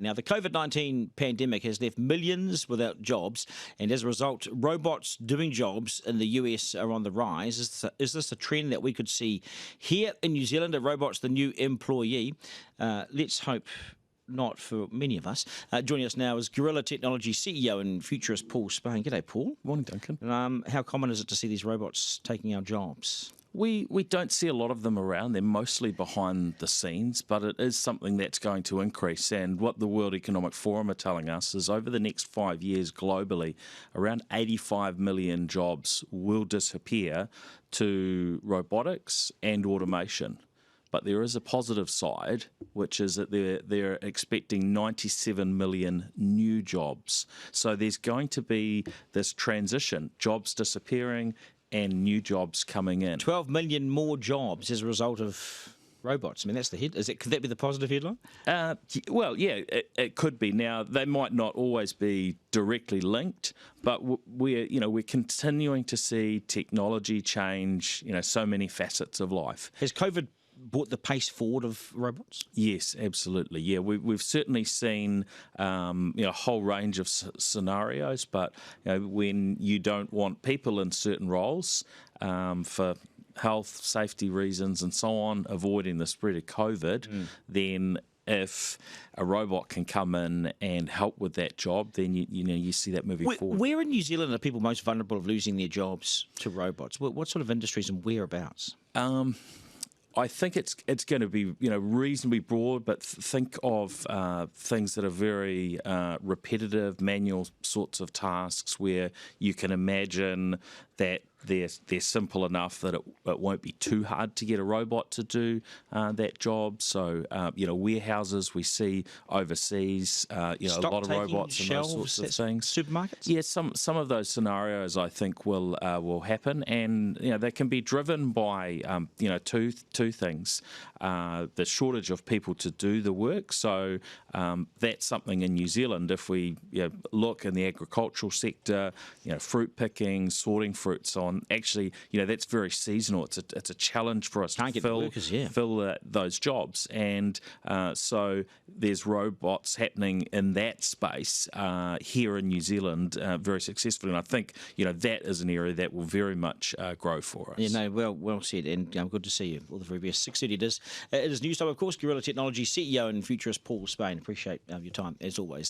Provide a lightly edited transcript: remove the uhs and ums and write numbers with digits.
Now, the COVID-19 pandemic has left millions without jobs, and as a result, robots doing jobs in the US are on the rise. Is this a trend that we could see here in New Zealand? Are robots the new employee? Let's hope not for many of us. Joining us now is Gorilla Technology CEO and futurist Paul Spain. G'day, Paul. Morning, Duncan. How common is it to see these robots taking our jobs? We don't see a lot of them around. They're mostly behind the scenes, but it is something that's going to increase. And what the World Economic Forum are telling us is over the next 5 years globally, around 85 million jobs will disappear to robotics and automation. But there is a positive side, which is that they're expecting 97 million new jobs. So there's going to be this transition, jobs disappearing and new jobs coming in. 12 million more jobs as a result of robots. I mean, that's the head. Could that be the positive headline? Well, yeah, it could be. Now, they might not always be directly linked, but we're continuing to see technology change, so many facets of life. Has COVID brought the pace forward of robots? Yes, absolutely. Yeah, we've certainly seen a whole range of scenarios, but when you don't want people in certain roles for health, safety reasons and so on, avoiding the spread of COVID, then if a robot can come in and help with that job, then you see that moving forward. Where in New Zealand are people most vulnerable of losing their jobs to robots? What sort of industries and whereabouts? I think it's going to be reasonably broad, but think of things that are very repetitive, manual sorts of tasks where you can imagine that they're simple enough that it won't be too hard to get a robot to do that job. So warehouses we see overseas, a lot of robots and those sorts of things. Supermarkets. Yeah, some of those scenarios I think will happen, and they can be driven by two things: the shortage of people to do the work. So that's something in New Zealand. If we look in the agricultural sector, fruit picking, sorting fruits on. Actually, that's very seasonal. It's a challenge for us to fill those jobs, and so there's robots happening in that space here in New Zealand very successfully, and I think that is an area that will very much grow for us. Yeah, no, well said, and good to see you. All the very best. 6:30 it is. It is news time, of course. Gorilla Technology CEO and futurist Paul Spain. Appreciate your time as always.